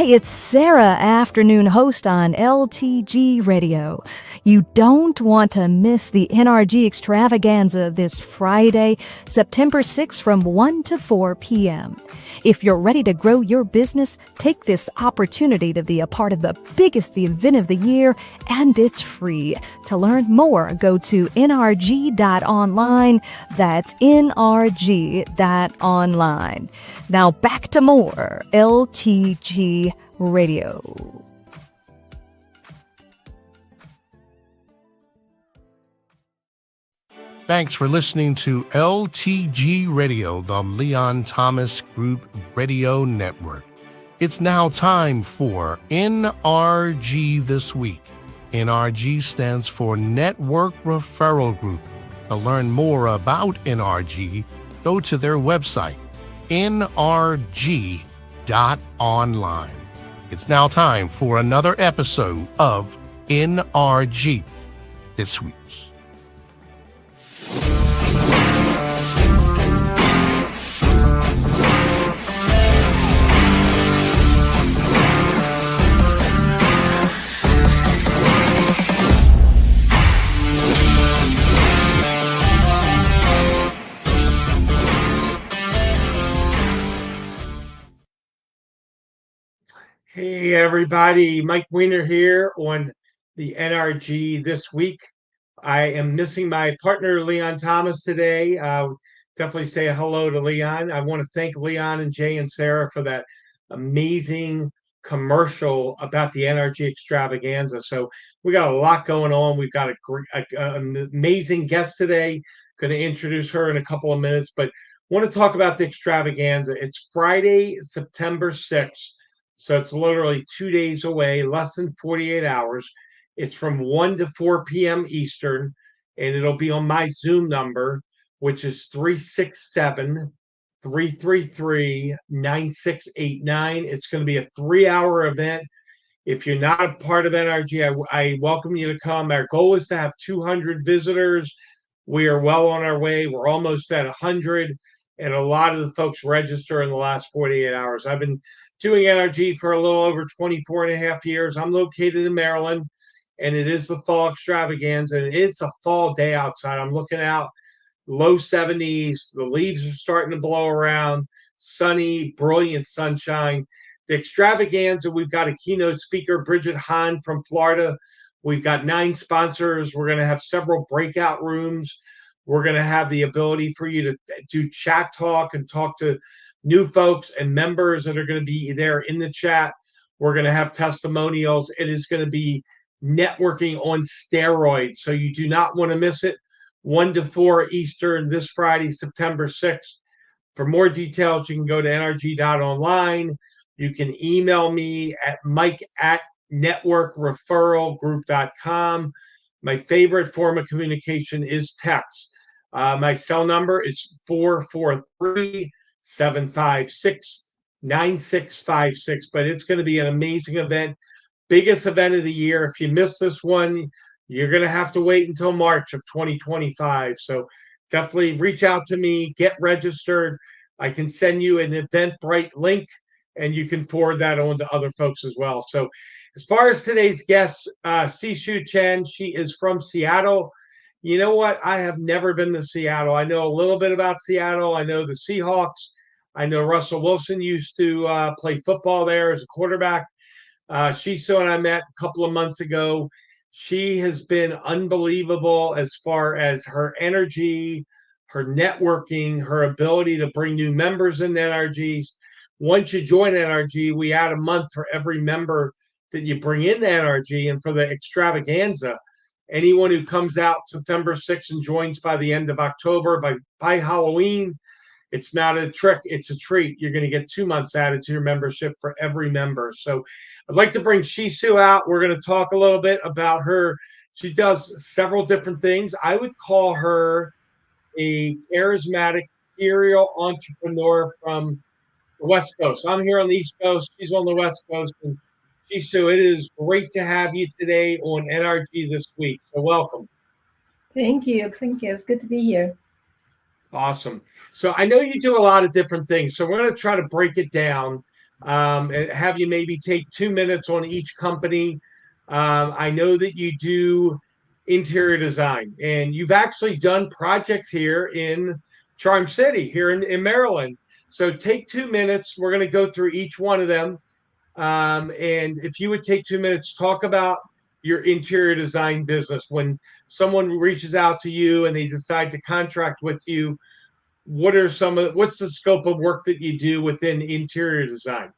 it's Sarah, afternoon host on LTG Radio. You don't want to miss the NRG Extravaganza this Friday, September 6th from 1 to 4 p.m. If you're ready to grow your business, take this opportunity to be a part of the biggest event of the year, and it's free. To learn more, go to nrg.online. That's nrg.online. Now back to more LTG Radio. Thanks for listening to LTG Radio, the Leon Thomas Group Radio Network. It's now time for NRG This Week. NRG stands for Network Referral Group. To learn more about NRG, go to their website, nrg.online. It's now time for another episode of NRG This Week. Hey everybody, Mike Weiner here on the NRG This Week. I am missing my partner Leon Thomas today. Definitely say hello to Leon. I want to thank Leon and Jay and Sarah for that amazing commercial about the NRG Extravaganza. So we got a lot going on. We've got an amazing guest today. Going to introduce her in a couple of minutes, but want to talk about the Extravaganza. It's Friday, September 6th. So it's literally 2 days away, less than 48 hours. It's from 1 to 4 p.m. Eastern, and it'll be on my Zoom number, which is 367-333-9689. It's going to be a 3-hour event. If you're not a part of NRG, I welcome you to come. Our goal is to have 200 visitors. We are well on our way. We're almost at 100, and a lot of the folks register in the last 48 hours. I've been doing NRG for a little over 24 and a half years. I'm located in Maryland, and it is the fall extravaganza, and it's a fall day outside. I'm looking out, low 70s. The leaves are starting to blow around, sunny, brilliant sunshine. The extravaganza, we've got a keynote speaker, Bridget Hahn from Florida. We've got 9 sponsors. We're going to have several breakout rooms. We're going to have the ability for you to do chat talk and talk to new folks and members that are going to be there in the chat. We're going to have testimonials. It is going to be networking on steroids. So you do not want to miss it. 1 to 4 Eastern this Friday, September 6th. For more details, you can go to nrg.online. You can email me at mike@networkreferralgroup.com. My favorite form of communication is text. My cell number is 443-756-9656, but it's going to be an amazing event. Biggest event of the year. If you miss this one, you're going to have to wait until March of 2025. So definitely reach out to me, get registered. I can send you an Eventbrite link, and you can forward that on to other folks as well. So as far as today's guest, Sishu Chen, she is from Seattle. You know what? I have never been to Seattle. I know a little bit about Seattle. I know the Seahawks. I know Russell Wilson used to play football there as a quarterback. Sishu and I met a couple of months ago. She has been unbelievable as far as her energy, her networking, her ability to bring new members into NRGs. Once you join NRG, we add a month for every member that you bring into NRG. And for the extravaganza, anyone who comes out September 6th and joins by the end of October, by Halloween, it's not a trick, it's a treat. You're going to get 2 months added to your membership for every member. So I'd like to bring Sishu out. We're going to talk a little bit about her. She does several different things. I would call her a charismatic serial entrepreneur from the West Coast. I'm here on the East Coast. She's on the West Coast. And Sishu, it is great to have you today on NRG This Week. So welcome. Thank you. Thank you. It's good to be here. Awesome. So I know you do a lot of different things. So we're going to try to break it down. and have you maybe take 2 minutes on each company. I know that you do interior design, and you've actually done projects here in Charm City, here in Maryland. So take 2 minutes. We're going to go through each one of them. And if you would take 2 minutes, talk about your interior design business. When someone reaches out to you and they decide to contract with you, what's the scope of work that you do within interior design?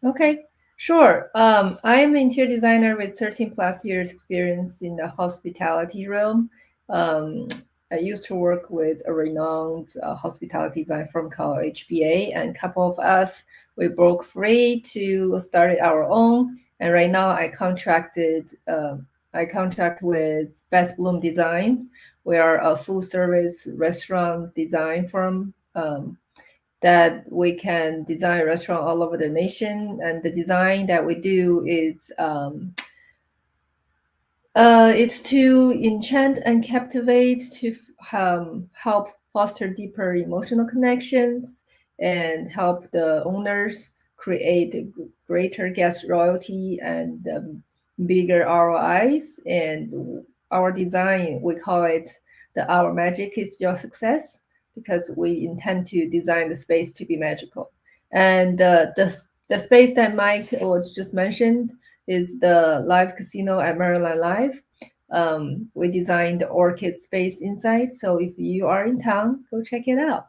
Okay, sure. I'm an interior designer with 13 plus years experience in the hospitality realm. Um, I used to work with a renowned hospitality design firm called HBA, and a couple of us, we broke free to start our own. And right now I contract with Best Bloom Designs. We are a full service restaurant design firm. That we can design a restaurant all over the nation. And the design that we do is it's to enchant and captivate, to help foster deeper emotional connections and help the owners create greater guest loyalty and bigger ROIs. And our design, we call it our magic is your success, because we intend to design the space to be magical. And the space that Mike was just mentioned is the live casino at Maryland Live. We designed the orchid space inside. So if you are in town, go check it out.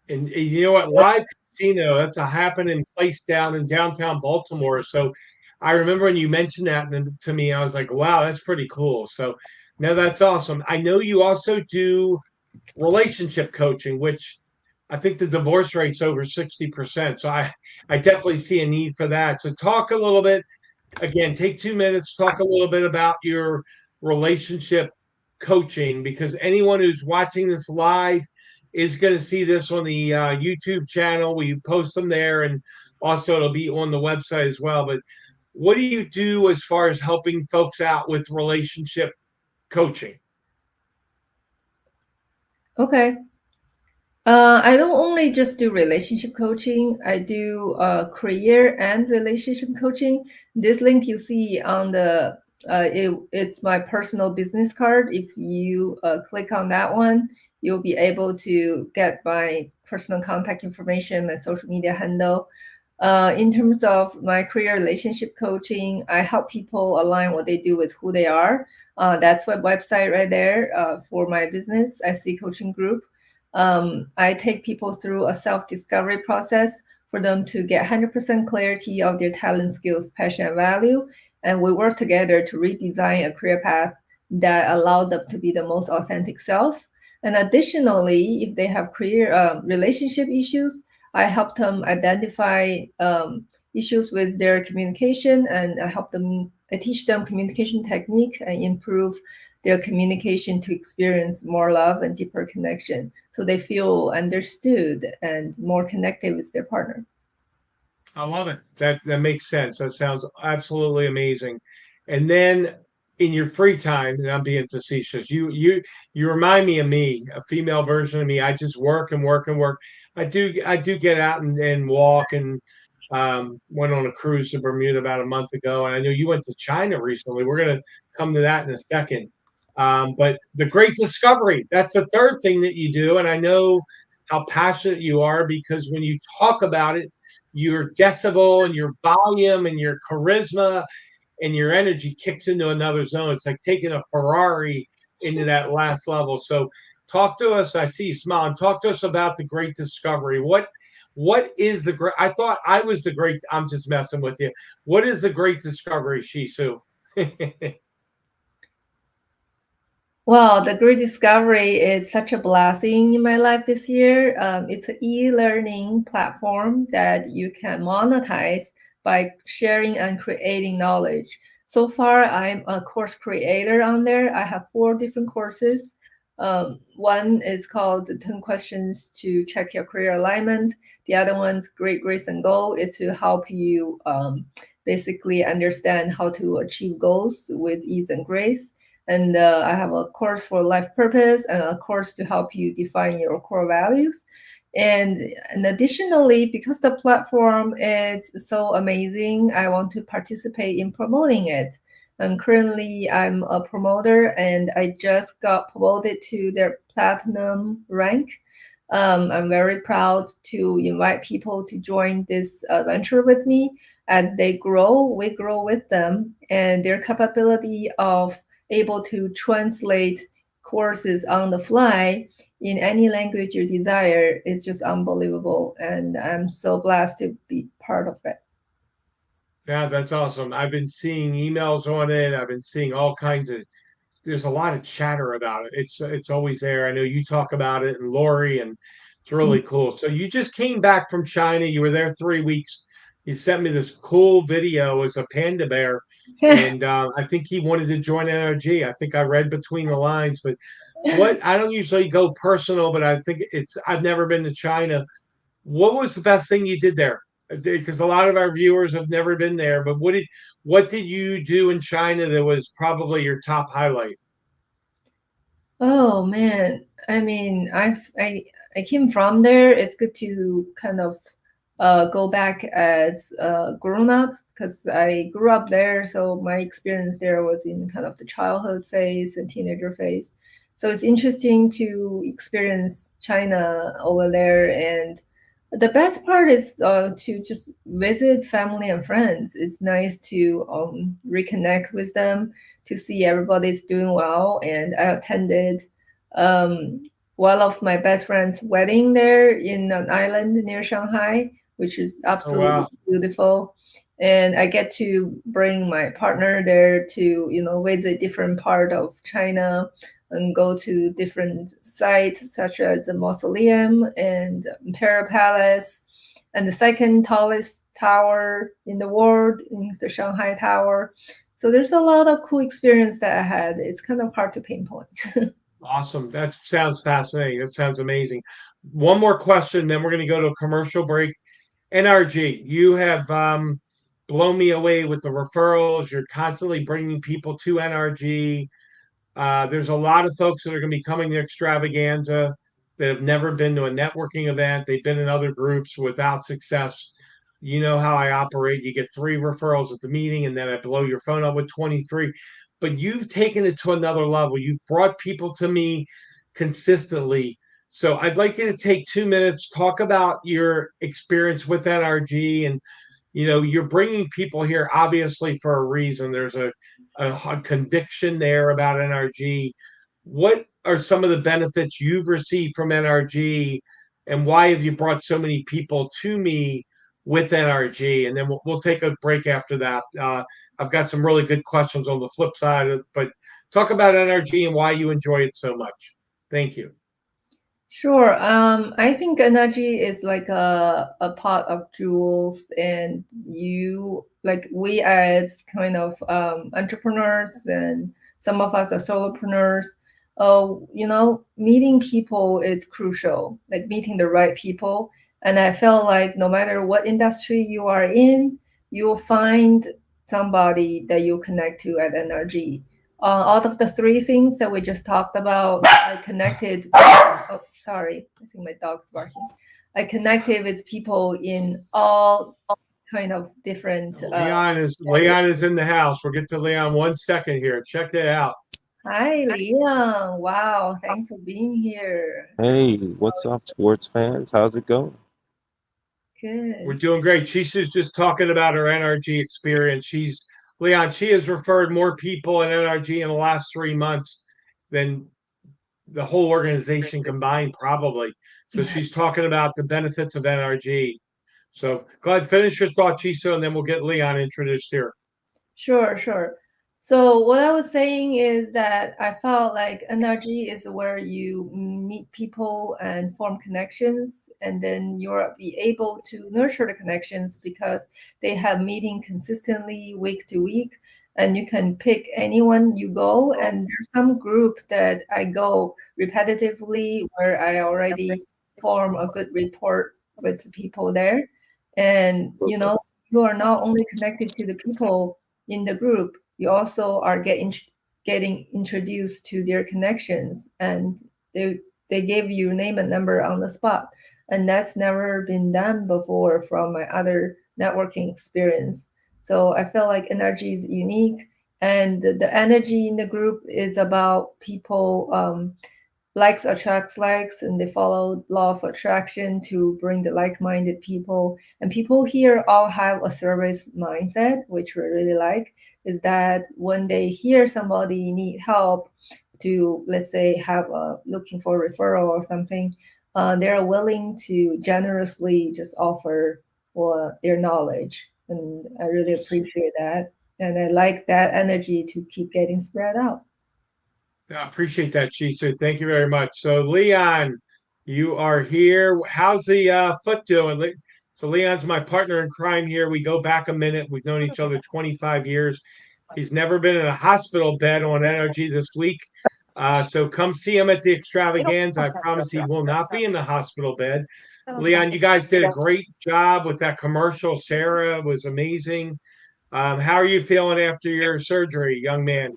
And you know what? Live Casino, that's a happening place down in downtown Baltimore. So I remember when you mentioned that to me, I was like, wow, that's pretty cool. So no, that's awesome. I know you also do relationship coaching, which I think the divorce rate's over 60%. So I definitely see a need for that. So talk a little bit, again, take 2 minutes, talk a little bit about your relationship coaching, because anyone who's watching this live is going to see this on the YouTube channel. We post them there, and also it'll be on the website as well. But what do you do as far as helping folks out with relationship coaching? Okay. I don't only just do relationship coaching. I do career and relationship coaching. This link you see on it's my personal business card. If you click on that one, you'll be able to get my personal contact information, my social media handle. In terms of my career relationship coaching, I help people align what they do with who they are. That's my website right there for my business, IC Coaching Group. I take people through a self-discovery process for them to get 100% clarity of their talent, skills, passion, and value. And we work together to redesign a career path that allow them to be the most authentic self. And additionally, if they have career relationship issues, I help them identify issues with their communication, and I teach them communication technique and improve their communication to experience more love and deeper connection, so they feel understood and more connected with their partner. I love it. That makes sense. That sounds absolutely amazing. And then in your free time, and I'm being facetious, you remind me of me, a female version of me. I just work and work and work. I do get out and walk, and went on a cruise to Bermuda about a month ago. And I know you went to China recently. We're gonna come to that in a second. But the great discovery, that's the third thing that you do. And I know how passionate you are, because when you talk about it, your decibel and your volume and your charisma and your energy kicks into another zone. It's like taking a Ferrari into that last level. So talk to us. I see you smiling. Talk to us about the great discovery. What is the great? I thought I was the great. I'm just messing with you. What is the great discovery, Shisu? Well, the Great Discovery is such a blessing in my life this year. It's an e-learning platform that you can monetize by sharing and creating knowledge. So far, I'm a course creator on there. I have 4 different courses. One is called the 10 Questions to Check Your Career Alignment. The other one's Great Grace and Goal, is to help you basically understand how to achieve goals with ease and grace. And I have a course for life purpose and a course to help you define your core values. And additionally, because the platform is so amazing, I want to participate in promoting it. And currently, I'm a promoter, and I just got promoted to their platinum rank. I'm very proud to invite people to join this venture with me. As they grow, we grow with them, and their capability of able to translate courses on the fly in any language you desire is just unbelievable. And I'm so blessed to be part of it. Yeah, that's awesome. I've been seeing emails on it. I've been seeing all kinds of, there's a lot of chatter about it. It's always there. I know you talk about it and Lori, and it's really cool. So you just came back from China. You were there 3 weeks. You sent me this cool video as a panda bear, and I think he wanted to join NRG. I think I read between the lines, but what, I don't usually go personal, but I think I've never been to China. What was the best thing you did there? Because a lot of our viewers have never been there, but what did you do in China that was probably your top highlight? Oh man, I mean, I came from there. It's good to kind of go back as grown up because I grew up there. So my experience there was in kind of the childhood phase and teenager phase. So it's interesting to experience China over there. And the best part is to just visit family and friends. It's nice to reconnect with them, to see everybody's doing well. And I attended um, one of my best friend's wedding there in an island near Shanghai, which is Oh absolutely wow. beautiful. And I get to bring my partner there to, visit different part of China and go to different sites such as the mausoleum and Imperial Palace and the second tallest tower in the world in the Shanghai Tower. So there's a lot of cool experience that I had. It's kind of hard to pinpoint. Awesome. That sounds fascinating. That sounds amazing. One more question, then we're going to go to a commercial break. NRG, you have blown me away with the referrals. You're constantly bringing people to NRG. There's a lot of folks that are going to be coming to Extravaganza that have never been to a networking event. They've been in other groups without success. You know how I operate. You get 3 referrals at the meeting, and then I blow your phone up with 23. But you've taken it to another level. You've brought people to me consistently. So I'd like you to take 2 minutes, talk about your experience with NRG, and you're bringing people here obviously for a reason. There's a conviction there about NRG. What are some of the benefits you've received from NRG, and why have you brought so many people to me with NRG? And then we'll take a break after that. I've got some really good questions on the flip side, but talk about NRG and why you enjoy it so much. Thank you. Sure. I think energy is like a pot of jewels, and we as kind of entrepreneurs, and some of us are solopreneurs. Meeting people is crucial, like meeting the right people. And I felt like no matter what industry you are in, you will find somebody that you connect to at energy. Out of the three things that we just talked about, I connected. Oh, sorry, I think my dog's barking. I connected with people in all kind of different. Leon is in the house. We'll get to Leon 1 second here. Check it out. Hi, Leon. Wow, thanks for being here. Hey, what's up, sports fans? How's it going? We're Good. doing great. She's just talking about her NRG experience. Leon, she has referred more people in NRG in the last 3 months than the whole organization combined, probably. So she's talking about the benefits of NRG. So go ahead, finish your thought, Chiso, and then we'll get Leon introduced here. Sure, sure. So what I was saying is that I felt like NRG is where you meet people and form connections, and then you'll be able to nurture the connections because they have meeting consistently week to week, and you can pick anyone you go. And there's some group that I go repetitively where I already form a good rapport with the people there. And you are not only connected to the people in the group, you also are getting introduced to their connections, and they give you name and number on the spot. and that's never been done before from my other networking experience. So I feel like NRG is unique, and the energy in the group is about people. Likes attracts likes, and they follow law of attraction to bring the like-minded people. And people here all have a service mindset, which we really like, is that when they hear somebody need help to, let's say, have a looking for a referral or something, they're willing to generously just offer their knowledge. And I really appreciate that. And I like that energy to keep getting spread out. Yeah, I appreciate that, Shisu. Thank you very much. So, Leon, you are here. How's the foot doing? So, Leon's my partner in crime here. We go back a minute. We've known each other 25 years. He's never been in a hospital bed on NRG this week. So, come see him at the extravaganza. I promise he will not be in the hospital bed. Leon, you guys did a great job with that commercial. Sarah was amazing. How are you feeling after your surgery, young man?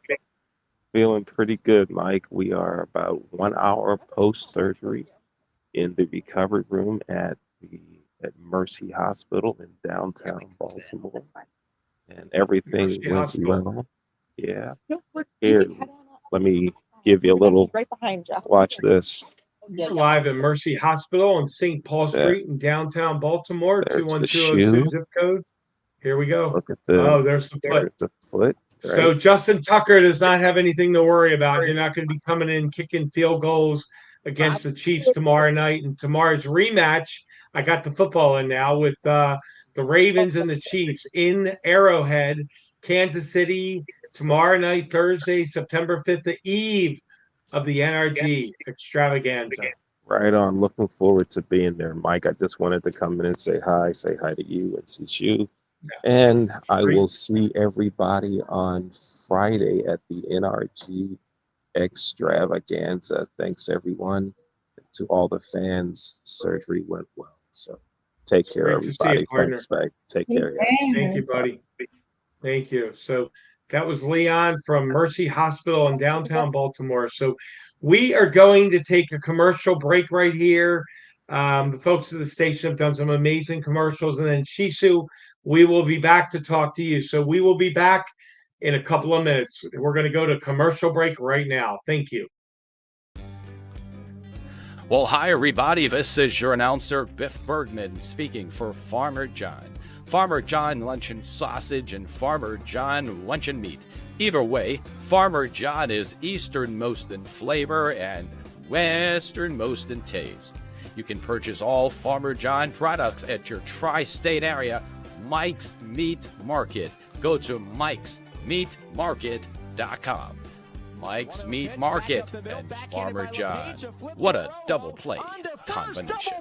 Feeling pretty good, Mike. We are about 1 hour post-surgery in the recovery room at Mercy Hospital in downtown Baltimore, and everything Mercy went Hospital. well. Yeah. Here, let me give you a little. Watch this. We're live at Mercy Hospital on St. Paul That Street in downtown Baltimore, there's the 21202 shoe. zip code. Here we go. Look at Oh, there's the foot. there's the foot, So right? Justin Tucker does not have anything to worry about. You're not going to be coming in kicking field goals against the Chiefs tomorrow night. And tomorrow's rematch, I got the football in now with the Ravens and the Chiefs in Arrowhead, Kansas City, tomorrow night, Thursday, September 5th, the eve of the NRG Extravaganza. Right on. Looking forward to being there, Mike. I just wanted to come in and say hi to you and see you. And I Great. will see everybody on Friday at the NRG Extravaganza. Thanks, everyone. To all the fans, surgery went well. So take care, Great to see you, everybody. partner. Thanks, Mike. Take care, guys. Thank you, buddy. Thank you. So that was Leon from Mercy Hospital in downtown Baltimore. So we are going to take a commercial break right here. The folks at the station have done some amazing commercials. And then Shisu, we will be back to talk to you. So we will be back in a couple of minutes. We're going to go to commercial break right now. Thank you. Well, hi, everybody. This is your announcer, Biff Bergman, speaking for Farmer John. Farmer John Luncheon Sausage and Farmer John Luncheon Meat. Either way, Farmer John is easternmost in flavor and westernmost in taste. You can purchase all Farmer John products at your tri-state area, Mike's Meat Market. Go to mikesmeatmarket.com. Mike's Meat Market and Farmer John. What a double play combination.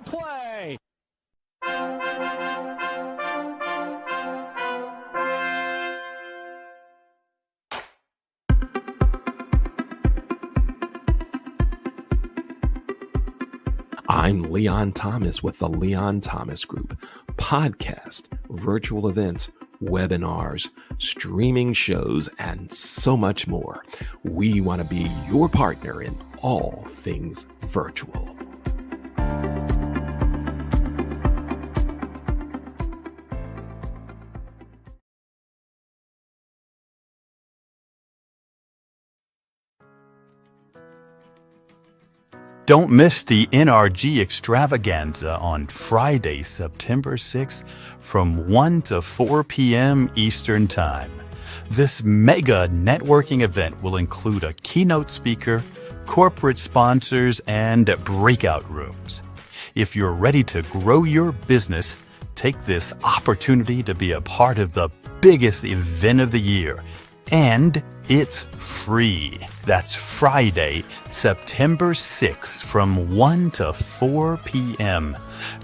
I'm Leon Thomas with the Leon Thomas Group. Podcast, virtual events, webinars, streaming shows, and so much more. We want to be your partner in all things virtual. Don't miss the NRG Extravaganza on Friday, September 6th from 1 to 4 p.m. Eastern Time. This mega networking event will include a keynote speaker, corporate sponsors, and breakout rooms. If you're ready to grow your business, take this opportunity to be a part of the biggest event of the year. And it's free. That's Friday, September 6th from 1 to 4 p.m.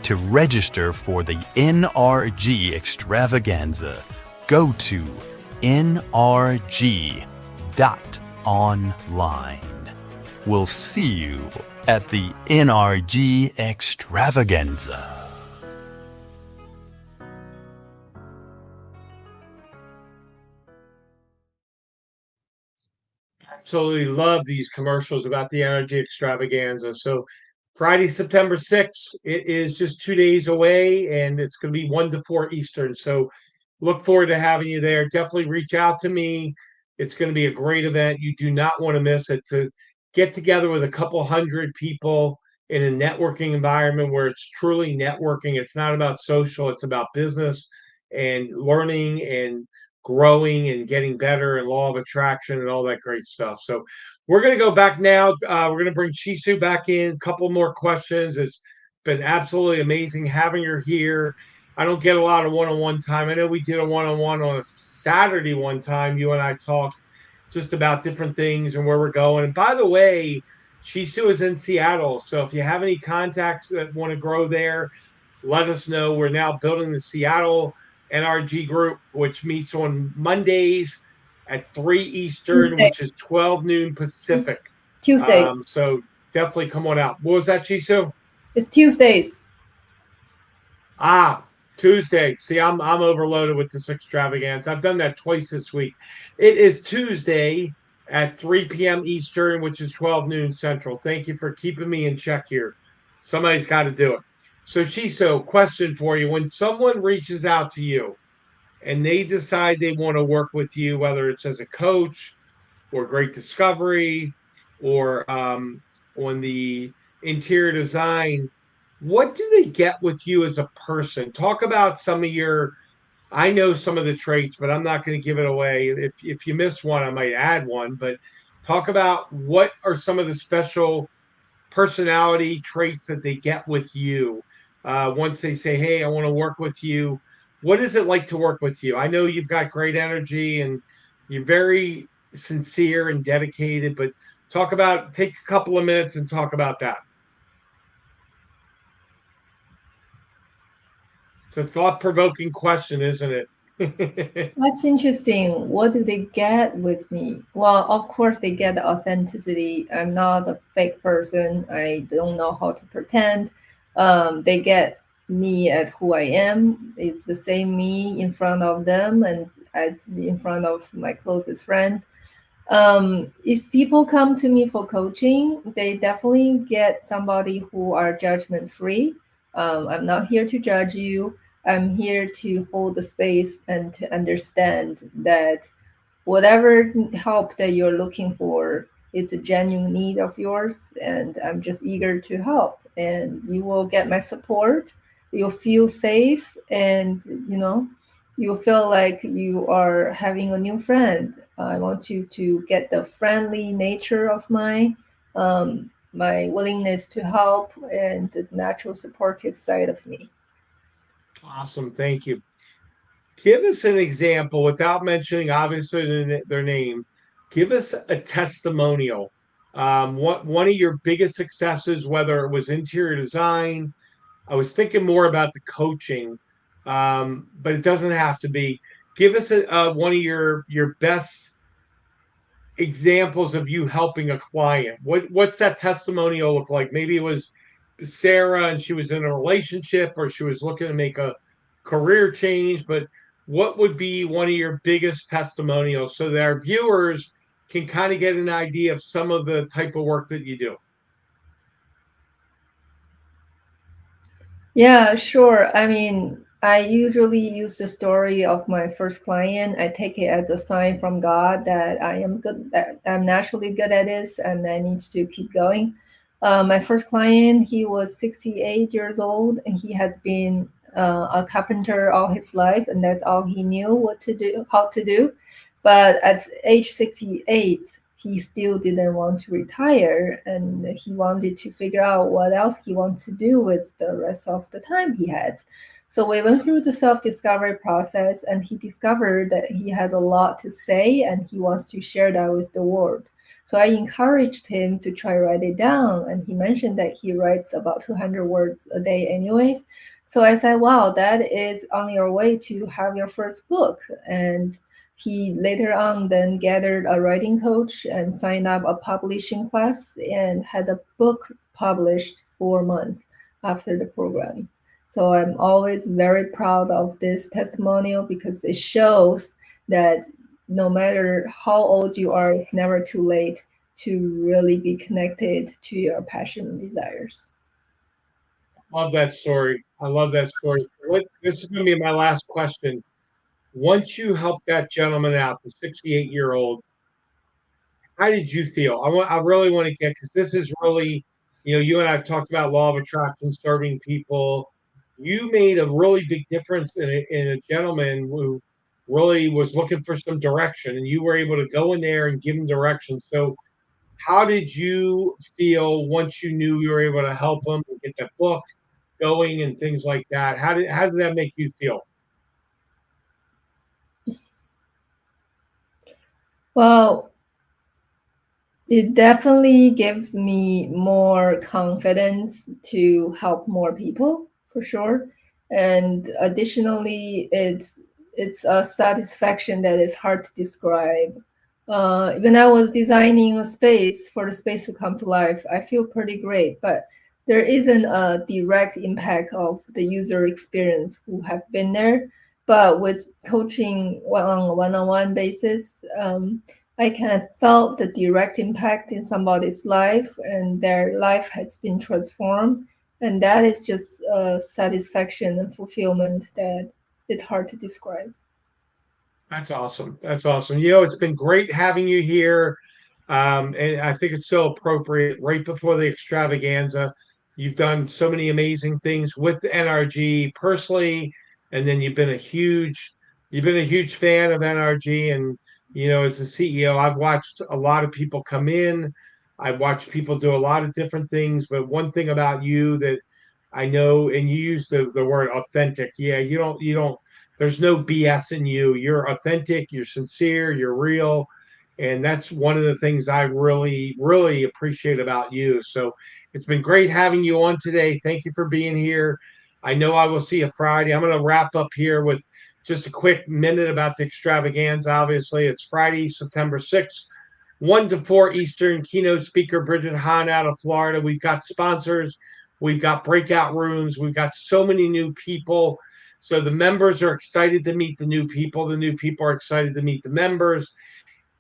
To register for the NRG Extravaganza, go to nrg.online. We'll see you at the NRG Extravaganza. Absolutely love these commercials about the NRG Extravaganza. So Friday, September 6th. It is just 2 days away, and it's going to be 1 to 4 Eastern. So look forward to having you there. Definitely reach out to me. It's going to be a great event. You do not want to miss it. To get together with a couple hundred people in a networking environment where it's truly networking. It's not about social, it's about business and learning and growing and getting better and law of attraction and all that great stuff. So we're going to go back now. We're going to bring Chisu back in. A couple more questions. It's been absolutely amazing having her here. I don't get a lot of one-on-one time. I know we did a one-on-one on a Saturday one time. You and I talked just about different things and where we're going. And by the way, Chisu is in Seattle. So if you have any contacts that want to grow there, let us know. We're now building the Seattle NRG group, which meets on Mondays at 3 Eastern, Tuesday. which is 12 noon Pacific. Tuesday. So definitely come on out. What was that, Chisu? It's Tuesdays. Tuesday. See, I'm overloaded with this extravaganza. I've done that twice this week. It is Tuesday at 3 p.m. Eastern, which is 12 noon Central. Thank you for keeping me in check here. Somebody's got to do it. So, Chiso, question for you. When someone reaches out to you and they decide they want to work with you, whether it's as a coach or great discovery or on the interior design, what do they get with you as a person? Talk about some of your, I know some of the traits, but I'm not going to give it away. If you miss one, I might add one, but talk about what are some of the special personality traits that they get with you once they say, hey, I want to work with you. What is it like to work with you? I know you've got great energy and you're very sincere and dedicated, but take a couple of minutes and talk about that. It's a thought-provoking question, isn't it? That's interesting. What do they get with me? Well, of course, they get the authenticity. I'm not a fake person. I don't know how to pretend. They get me as who I am. It's the same me in front of them and as in front of my closest friends. If people come to me for coaching, they definitely get somebody who are judgment free. I'm not here to judge you. I'm here to hold the space and to understand that whatever help that you're looking for, it's a genuine need of yours, and I'm just eager to help. And you will get my support. You'll feel safe, and you'll feel like you are having a new friend. I want you to get the friendly nature of my willingness to help and the natural supportive side of me. Awesome. Thank you. Give us an example without mentioning, obviously, their name. Give us a testimonial. One of your biggest successes, whether it was interior design, I was thinking more about the coaching, but it doesn't have to be. Give us one of your best examples of you helping a client. What's that testimonial look like? Maybe it was Sarah and she was in a relationship or she was looking to make a career change, but what would be one of your biggest testimonials so that our viewers can kind of get an idea of some of the type of work that you do? Yeah, sure. I mean, I usually use the story of my first client. I take it as a sign from God that I am good, that I'm naturally good at this, and I need to keep going. My first client, he was 68 years old, and he has been a carpenter all his life, and that's all he knew what to do, how to do. But at age 68, he still didn't want to retire, and he wanted to figure out what else he wanted to do with the rest of the time he had. So we went through the self-discovery process, and he discovered that he has a lot to say and he wants to share that with the world. So I encouraged him to try write it down, and he mentioned that he writes about 200 words a day anyways. So I said, wow, that is on your way to have your first book. And he later on then gathered a writing coach and signed up a publishing class and had a book published 4 months after the program. So I'm always very proud of this testimonial because it shows that no matter how old you are, it's never too late to really be connected to your passion and desires. Love that story. I love that story. This is going to be my last question. Once you helped that gentleman out, the 68-year-old, how did you feel? I really want to get, because this is really, you and I have talked about law of attraction, serving people. You made a really big difference in a gentleman who really was looking for some direction, and you were able to go in there and give him direction. So, how did you feel once you knew you were able to help him and get that book going and things like that? How did that make you feel? Well, it definitely gives me more confidence to help more people for sure. And additionally, it's a satisfaction that is hard to describe. When I was designing a space for the space to come to life, I feel pretty great, but there isn't a direct impact of the user experience who have been there. But with coaching on a one-on-one basis, I kind of felt the direct impact in somebody's life, and their life has been transformed. And that is just a satisfaction and fulfillment that it's hard to describe. That's awesome. That's awesome. It's been great having you here. And I think it's so appropriate right before the extravaganza. You've done so many amazing things with the NRG personally, and then you've been a huge fan of NRG. And as the CEO, I've watched a lot of people come in. I've watched people do a lot of different things. But one thing about you that I know, and you use the word authentic. Yeah, you don't, there's no BS in you. You're authentic, you're sincere, you're real. And that's one of the things I really, really appreciate about you. So it's been great having you on today. Thank you for being here. I know I will see you Friday. I'm going to wrap up here with just a quick minute about the extravaganza. Obviously, it's Friday, September 6th, 1 to 4 Eastern. Keynote speaker Bridget Hahn out of Florida. We've got sponsors, we've got breakout rooms, we've got so many new people. So the members are excited to meet the new people. The new people are excited to meet the members.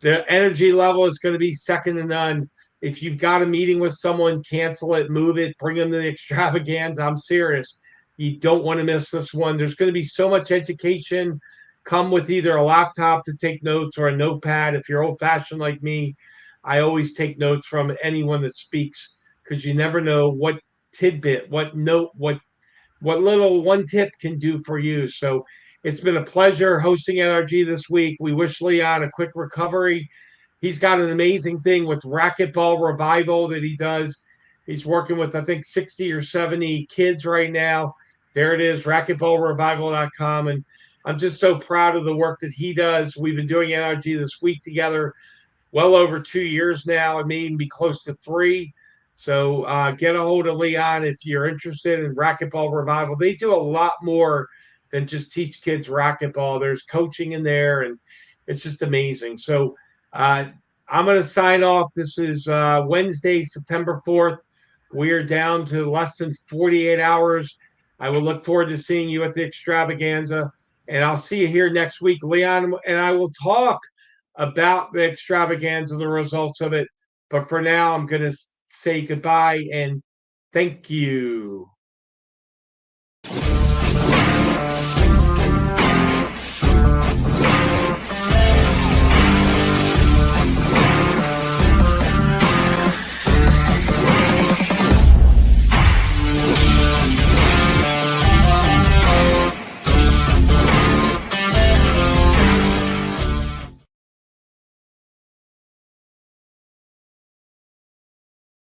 The energy level is going to be second to none. If you've got a meeting with someone, cancel it, move it, bring them to the extravaganza. I'm serious. You don't want to miss this one. There's going to be so much education. Come with either a laptop to take notes or a notepad. If you're old fashioned like me, I always take notes from anyone that speaks, because you never know what tidbit, what note, what little one tip can do for you. So it's been a pleasure hosting NRG this week. We wish Leon a quick recovery. He's got an amazing thing with racquetball revival that he does. He's working with, I think, 60 or 70 kids right now. There it is, racquetballrevival.com. And I'm just so proud of the work that he does. We've been doing NRG this week together well over 2 years now. It may even be close to 3. So get a hold of Leon if you're interested in racquetball revival. They do a lot more than just teach kids racquetball. There's coaching in there, and it's just amazing. So I'm going to sign off. This is Wednesday, September 4th. We are down to less than 48 hours. I will look forward to seeing you at the extravaganza, and I'll see you here next week. Leon and I will talk about the extravaganza, the results of it. But for now, I'm going to say goodbye and thank you.